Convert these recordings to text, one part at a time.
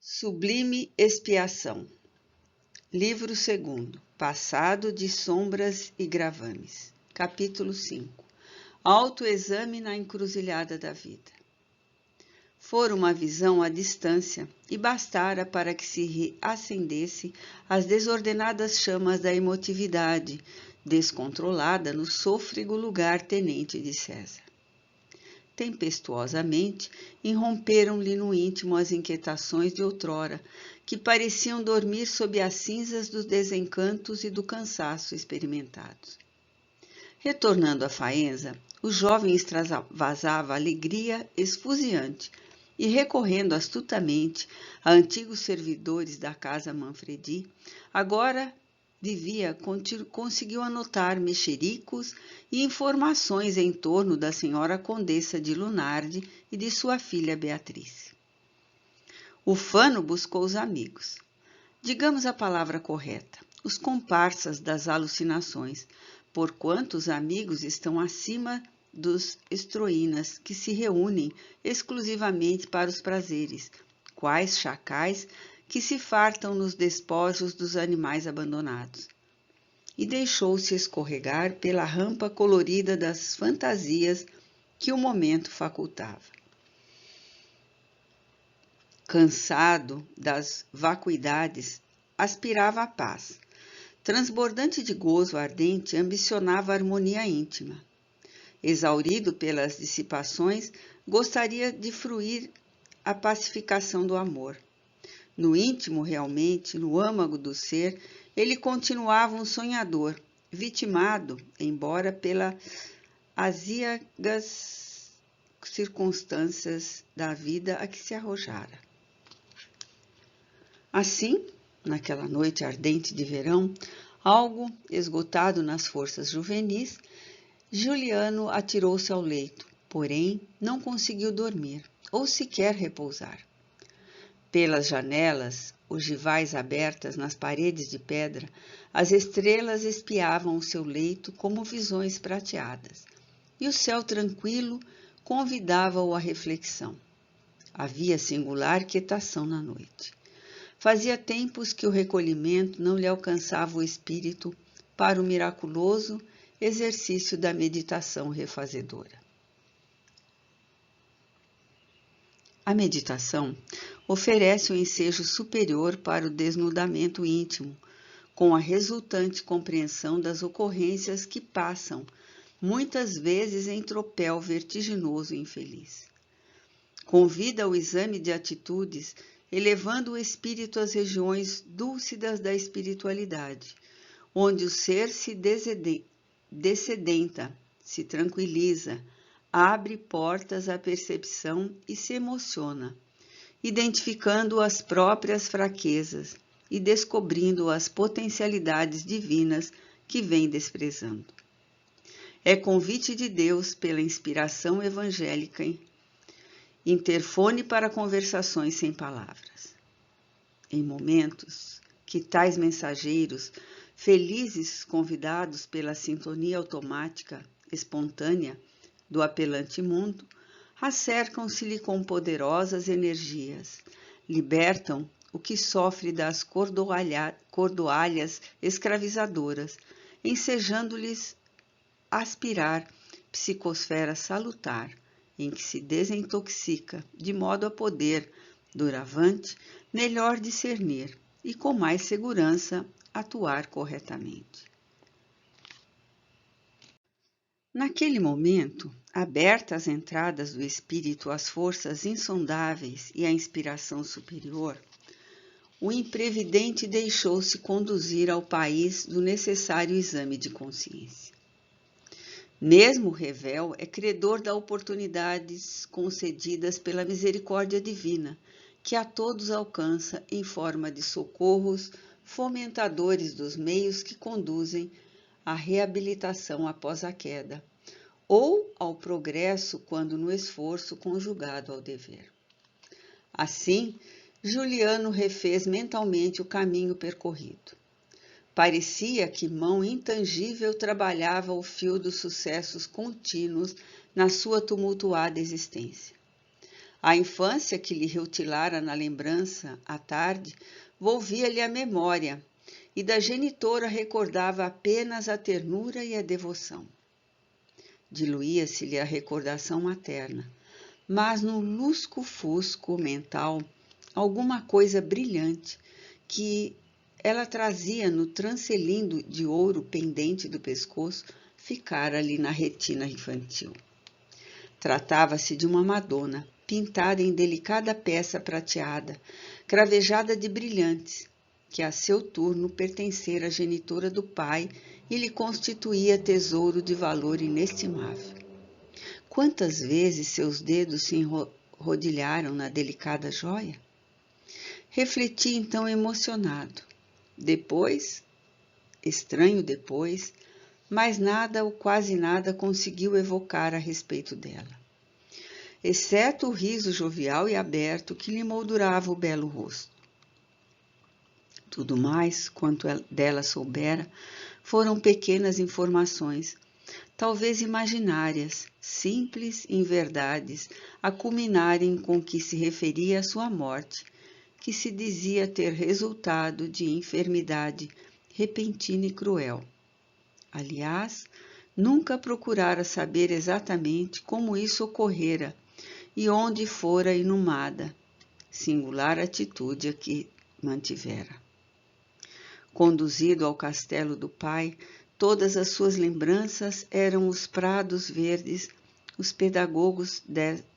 Sublime expiação. Livro 2º. Passado de sombras e gravames. Capítulo 5. Autoexame na encruzilhada da vida. Fora uma visão à distância e bastara para que se reacendesse as desordenadas chamas da emotividade, descontrolada no sôfrego lugar tenente de César. Tempestuosamente, irromperam-lhe no íntimo as inquietações de outrora, que pareciam dormir sob as cinzas dos desencantos e do cansaço experimentados. Retornando à Faenza, o jovem extravasava alegria esfuziante e, recorrendo astutamente a antigos servidores da casa Manfredi, agora conseguiu anotar mexericos e informações em torno da senhora Condessa de Lunardi e de sua filha Beatriz. O Fano buscou os amigos. Digamos a palavra correta, os comparsas das alucinações, porquanto os amigos estão acima dos estroínas, que se reúnem exclusivamente para os prazeres, quais chacais que se fartam nos despojos dos animais abandonados. E deixou-se escorregar pela rampa colorida das fantasias que o momento facultava. Cansado das vacuidades, aspirava a paz. Transbordante de gozo ardente, ambicionava a harmonia íntima. Exaurido pelas dissipações, gostaria de fruir a pacificação do amor. No íntimo, realmente, no âmago do ser, ele continuava um sonhador, vitimado, embora pelas azíagas circunstâncias da vida a que se arrojara. Assim, naquela noite ardente de verão, algo esgotado nas forças juvenis, Juliano atirou-se ao leito, porém não conseguiu dormir, ou sequer repousar. Pelas janelas, ogivais abertas nas paredes de pedra, as estrelas espiavam o seu leito como visões prateadas, e o céu tranquilo convidava-o à reflexão. Havia singular quietação na noite. Fazia tempos que o recolhimento não lhe alcançava o espírito para o miraculoso exercício da meditação refazedora. A meditação oferece um ensejo superior para o desnudamento íntimo, com a resultante compreensão das ocorrências que passam, muitas vezes em tropel vertiginoso e infeliz. Convida ao exame de atitudes, elevando o espírito às regiões dúlcidas da espiritualidade, onde o ser se dessedenta, se tranquiliza, abre portas à percepção e se emociona, identificando as próprias fraquezas e descobrindo as potencialidades divinas que vem desprezando. É convite de Deus pela inspiração evangélica, interfone para conversações sem palavras. Em momentos que tais mensageiros, felizes convidados pela sintonia automática, espontânea, do apelante mundo, acercam-se-lhe com poderosas energias, libertam o que sofre das cordoalhas escravizadoras, ensejando-lhes aspirar psicosfera salutar, em que se desintoxica, de modo a poder, doravante, melhor discernir e com mais segurança atuar corretamente. Naquele momento, abertas as entradas do espírito às forças insondáveis e à inspiração superior, o imprevidente deixou-se conduzir ao país do necessário exame de consciência. Mesmo o revel é credor das oportunidades concedidas pela misericórdia divina, que a todos alcança em forma de socorros fomentadores dos meios que conduzem à reabilitação após a queda, ou ao progresso quando no esforço conjugado ao dever. Assim, Juliano refez mentalmente o caminho percorrido. Parecia que mão intangível trabalhava o fio dos sucessos contínuos na sua tumultuada existência. A infância que lhe reutilara na lembrança, à tarde, volvia-lhe a memória, e da genitora recordava apenas a ternura e a devoção. Diluía-se-lhe a recordação materna, mas no lusco-fusco mental, alguma coisa brilhante que ela trazia no transelindo de ouro pendente do pescoço ficara ali na retina infantil. Tratava-se de uma Madonna, pintada em delicada peça prateada, cravejada de brilhantes, que a seu turno pertencera à genitora do pai e lhe constituía tesouro de valor inestimável. Quantas vezes seus dedos se enrodilharam na delicada joia? Refleti então emocionado. Depois, mas nada ou quase nada conseguiu evocar a respeito dela, exceto o riso jovial e aberto que lhe moldurava o belo rosto. Tudo mais, quanto dela soubera, foram pequenas informações, talvez imaginárias, simples inverdades, a culminarem com que se referia à sua morte, que se dizia ter resultado de enfermidade repentina e cruel. Aliás, nunca procurara saber exatamente como isso ocorrera e onde fora inumada, singular atitude a que mantivera. Conduzido ao castelo do pai, todas as suas lembranças eram os prados verdes, os pedagogos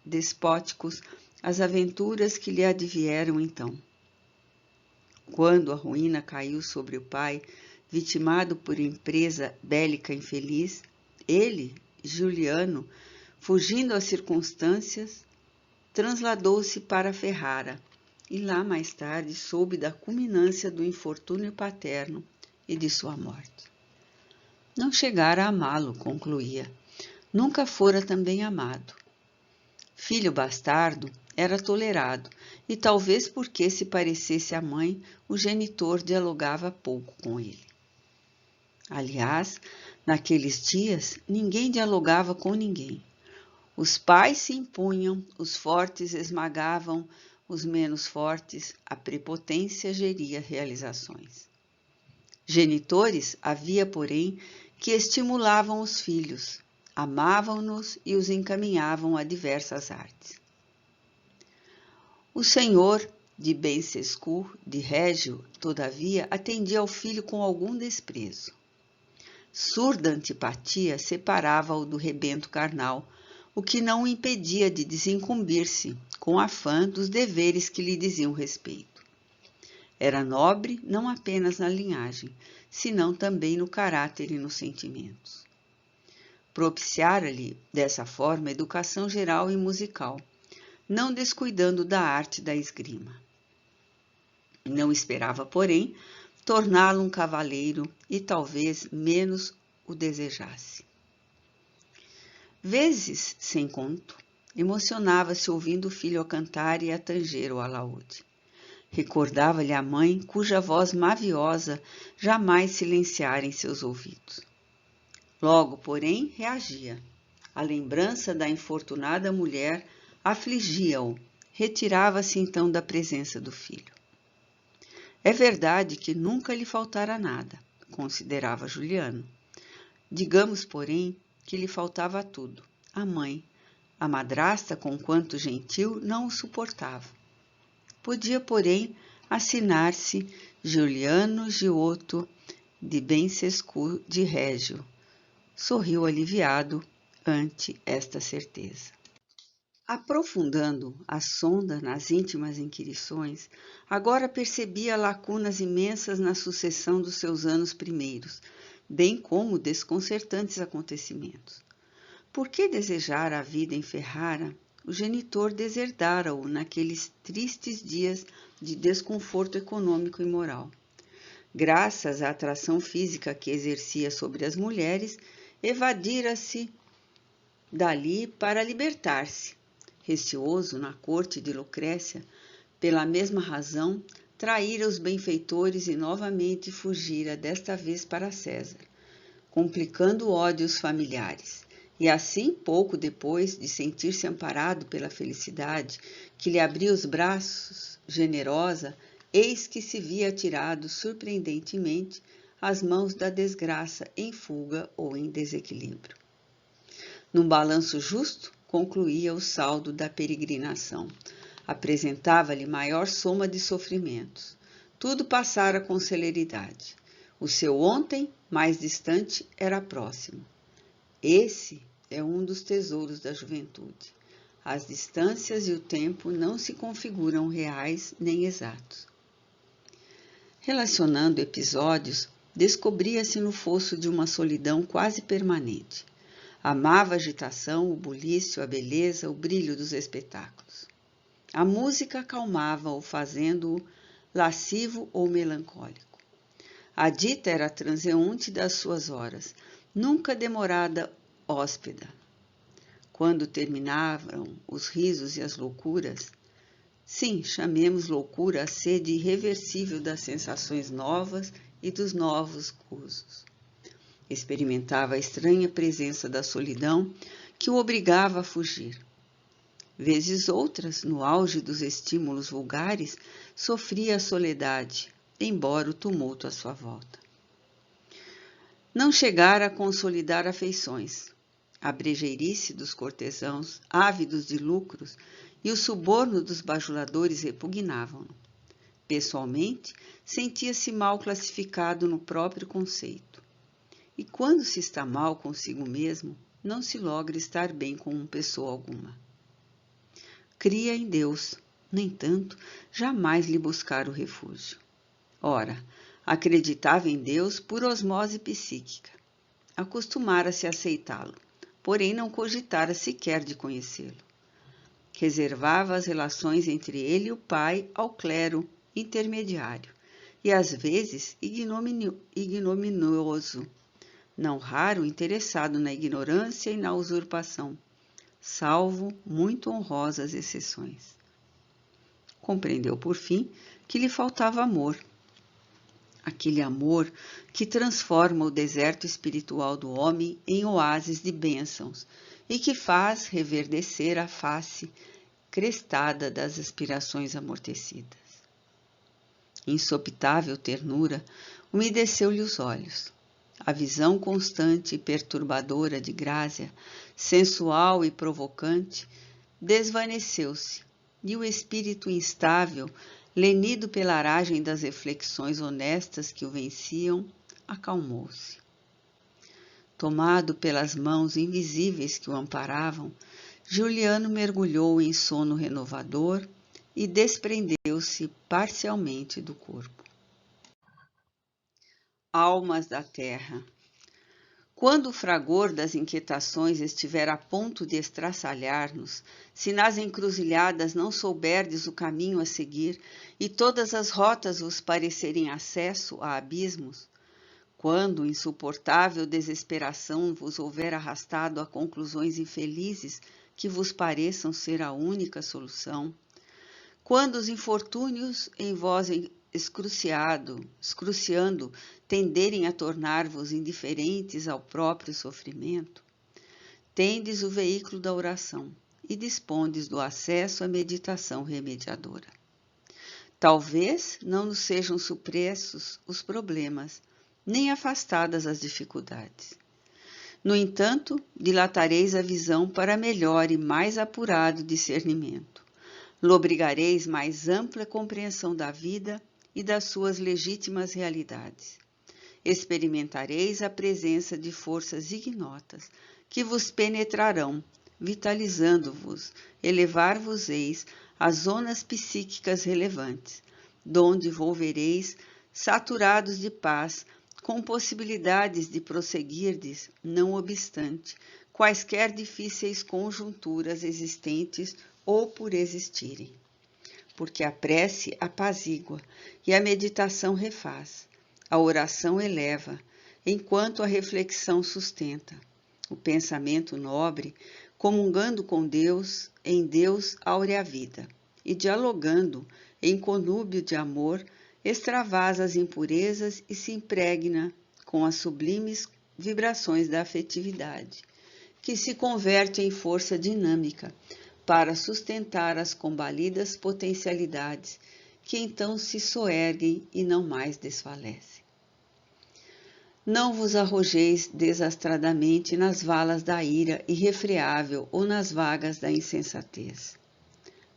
despóticos, as aventuras que lhe advieram então. Quando a ruína caiu sobre o pai, vitimado por empresa bélica infeliz, ele, Juliano, fugindo às circunstâncias, transladou-se para Ferrara, e lá mais tarde soube da culminância do infortúnio paterno e de sua morte. Não chegara a amá-lo, concluía. Nunca fora também amado. Filho bastardo, era tolerado, e talvez porque se parecesse à mãe, o genitor dialogava pouco com ele. Aliás, naqueles dias, ninguém dialogava com ninguém. Os pais se impunham, os fortes esmagavam os menos fortes, a prepotência geria realizações. Genitores havia, porém, que estimulavam os filhos, amavam-nos e os encaminhavam a diversas artes. O senhor de Bensescu, de Régio, todavia, atendia ao filho com algum desprezo. Surda antipatia separava-o do rebento carnal, o que não o impedia de desincumbir-se, com afã, dos deveres que lhe diziam respeito. Era nobre não apenas na linhagem, senão também no caráter e nos sentimentos. Propiciara-lhe, dessa forma, educação geral e musical, não descuidando da arte da esgrima. Não esperava, porém, torná-lo um cavaleiro e talvez menos o desejasse. Vezes, sem conto, emocionava-se ouvindo o filho a cantar e a tanger o alaúde. Recordava-lhe a mãe, cuja voz maviosa jamais silenciara em seus ouvidos. Logo, porém, reagia. A lembrança da infortunada mulher afligia-o, retirava-se então da presença do filho. É verdade que nunca lhe faltara nada, considerava Juliano. Digamos, porém, que lhe faltava tudo. A mãe, a madrasta, conquanto gentil, não o suportava. Podia, porém, assinar-se Juliano Giotto de Bensescu de Régio. Sorriu aliviado ante esta certeza. Aprofundando a sonda nas íntimas inquirições, agora percebia lacunas imensas na sucessão dos seus anos primeiros, bem como desconcertantes acontecimentos. Por que desejara a vida em Ferrara, o genitor deserdara-o naqueles tristes dias de desconforto econômico e moral. Graças à atração física que exercia sobre as mulheres, evadira-se dali para libertar-se. Receoso na corte de Lucrécia, pela mesma razão, traíra os benfeitores e novamente fugira, desta vez para César, complicando ódios familiares, E assim, pouco depois de sentir-se amparado pela felicidade, que lhe abria os braços, generosa, eis que se via atirado surpreendentemente às mãos da desgraça em fuga ou em desequilíbrio. Num balanço justo, concluía o saldo da peregrinação. Apresentava-lhe maior soma de sofrimentos. Tudo passara com celeridade. O seu ontem, mais distante, era próximo. Esse é um dos tesouros da juventude. As distâncias e o tempo não se configuram reais nem exatos. Relacionando episódios, descobria-se no fosso de uma solidão quase permanente. Amava a agitação, o bulício, a beleza, o brilho dos espetáculos. A música acalmava-o, fazendo-o lascivo ou melancólico. A dita era transeunte das suas horas, nunca demorada hóspeda. Quando terminavam os risos e as loucuras, sim, chamemos loucura a sede irreversível das sensações novas e dos novos gozos. Experimentava a estranha presença da solidão que o obrigava a fugir. Vezes outras, no auge dos estímulos vulgares, sofria a soledade, embora o tumulto à sua volta. Não chegara a consolidar afeições. A brejeirice dos cortesãos, ávidos de lucros, e o suborno dos bajuladores repugnavam-no. Pessoalmente, sentia-se mal classificado no próprio conceito. E quando se está mal consigo mesmo, não se logra estar bem com pessoa alguma. Cria em Deus, no entanto, jamais lhe buscar o refúgio. Ora, acreditava em Deus por osmose psíquica. Acostumara-se a aceitá-lo, porém não cogitara sequer de conhecê-lo. Reservava as relações entre ele e o Pai ao clero intermediário, e às vezes ignominioso, não raro interessado na ignorância e na usurpação, salvo muito honrosas exceções. Compreendeu, por fim, que lhe faltava amor. Aquele amor que transforma o deserto espiritual do homem em oásis de bênçãos e que faz reverdecer a face crestada das aspirações amortecidas. Insopitável ternura umedeceu-lhe os olhos. A visão constante e perturbadora de Grácia, sensual e provocante, desvaneceu-se, e o espírito instável, lenido pela aragem das reflexões honestas que o venciam, acalmou-se. Tomado pelas mãos invisíveis que o amparavam, Juliano mergulhou em sono renovador e desprendeu-se parcialmente do corpo. Almas da terra. Quando o fragor das inquietações estiver a ponto de estraçalhar-nos, se nas encruzilhadas não souberdes o caminho a seguir e todas as rotas vos parecerem acesso a abismos, quando insuportável desesperação vos houver arrastado a conclusões infelizes que vos pareçam ser a única solução, quando os infortúnios em vós excruciando, tenderem a tornar-vos indiferentes ao próprio sofrimento, tendes o veículo da oração e dispondes do acesso à meditação remediadora. Talvez não nos sejam supressos os problemas, nem afastadas as dificuldades. No entanto, dilatareis a visão para melhor e mais apurado discernimento. Lobrigareis mais ampla compreensão da vida e das suas legítimas realidades. Experimentareis a presença de forças ignotas que vos penetrarão, vitalizando-vos, elevar-vos-eis às zonas psíquicas relevantes, donde volvereis saturados de paz, com possibilidades de prosseguirdes, não obstante, quaisquer difíceis conjunturas existentes ou por existirem. Porque a prece apazigua e a meditação refaz, a oração eleva, enquanto a reflexão sustenta. O pensamento nobre, comungando com Deus, em Deus aure a vida, e dialogando, em conúbio de amor, extravasa as impurezas e se impregna com as sublimes vibrações da afetividade, que se converte em força dinâmica para sustentar as combalidas potencialidades que então se soerguem e não mais desfalecem. Não vos arrojeis desastradamente nas valas da ira irrefreável ou nas vagas da insensatez.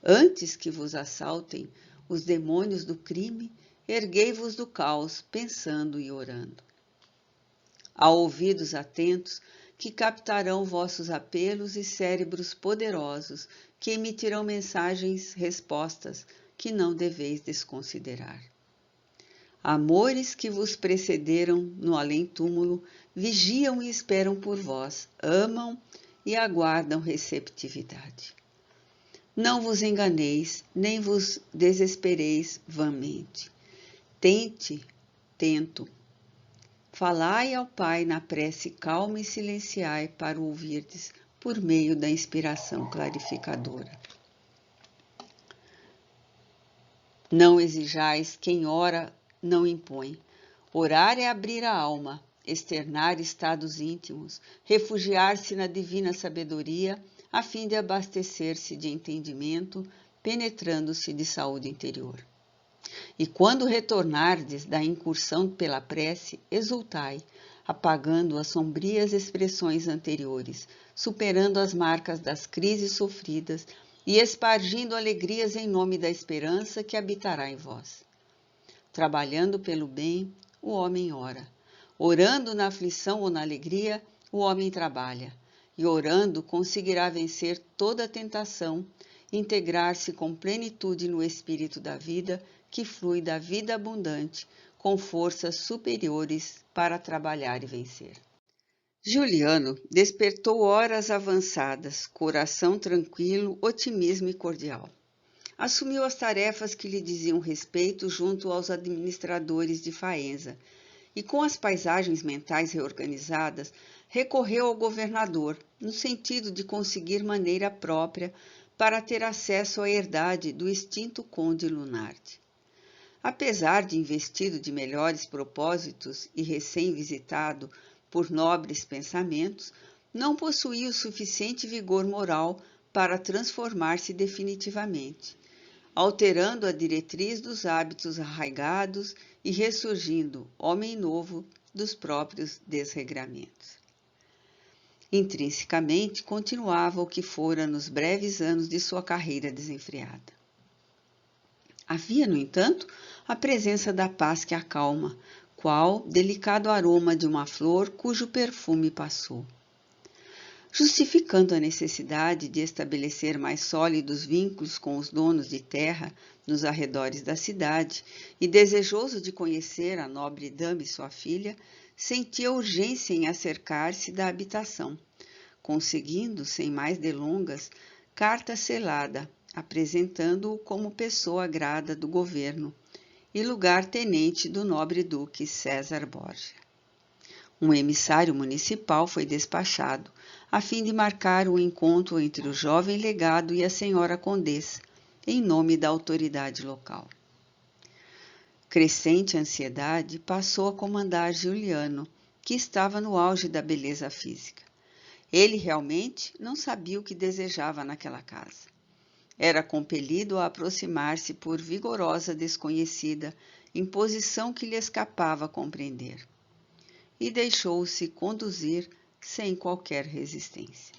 Antes que vos assaltem os demônios do crime, erguei-vos do caos, pensando e orando. Há ouvidos atentos que captarão vossos apelos e cérebros poderosos que emitirão respostas que não deveis desconsiderar. Amores que vos precederam no além-túmulo vigiam e esperam por vós, amam e aguardam receptividade. Não vos enganeis, nem vos desespereis vãmente. Tento. Falai ao Pai na prece calma e silenciai para o ouvirdes por meio da inspiração clarificadora. Não exijais quem ora não impõe. Orar é abrir a alma, externar estados íntimos, refugiar-se na divina sabedoria, a fim de abastecer-se de entendimento, penetrando-se de saúde interior. E quando retornardes da incursão pela prece, exultai, apagando as sombrias expressões anteriores, superando as marcas das crises sofridas e espargindo alegrias em nome da esperança que habitará em vós. Trabalhando pelo bem, o homem ora. Orando na aflição ou na alegria, o homem trabalha. E orando conseguirá vencer toda a tentação, integrar-se com plenitude no espírito da vida, que flui da vida abundante, com forças superiores para trabalhar e vencer. Juliano despertou horas avançadas, coração tranquilo, otimismo e cordial. Assumiu as tarefas que lhe diziam respeito junto aos administradores de Faenza e, com as paisagens mentais reorganizadas, recorreu ao governador, no sentido de conseguir maneira própria para ter acesso à herdade do extinto conde Lunardi. Apesar de investido de melhores propósitos e recém-visitado por nobres pensamentos, não possuía o suficiente vigor moral para transformar-se definitivamente, alterando a diretriz dos hábitos arraigados e ressurgindo, homem novo, dos próprios desregramentos. Intrinsecamente, continuava o que fora nos breves anos de sua carreira desenfreada. Havia, no entanto, a presença da paz que acalma, qual delicado aroma de uma flor cujo perfume passou. Justificando a necessidade de estabelecer mais sólidos vínculos com os donos de terra nos arredores da cidade e desejoso de conhecer a nobre dama e sua filha, sentia urgência em acercar-se da habitação, conseguindo, sem mais delongas, carta selada, apresentando-o como pessoa grata do governo e lugar-tenente do nobre duque César Borgia. Um emissário municipal foi despachado, a fim de marcar o encontro entre o jovem legado e a senhora condessa, em nome da autoridade local. Crescente ansiedade passou a comandar Juliano, que estava no auge da beleza física. Ele realmente não sabia o que desejava naquela casa. Era compelido a aproximar-se por vigorosa desconhecida, imposição que lhe escapava compreender. E deixou-se conduzir sem qualquer resistência.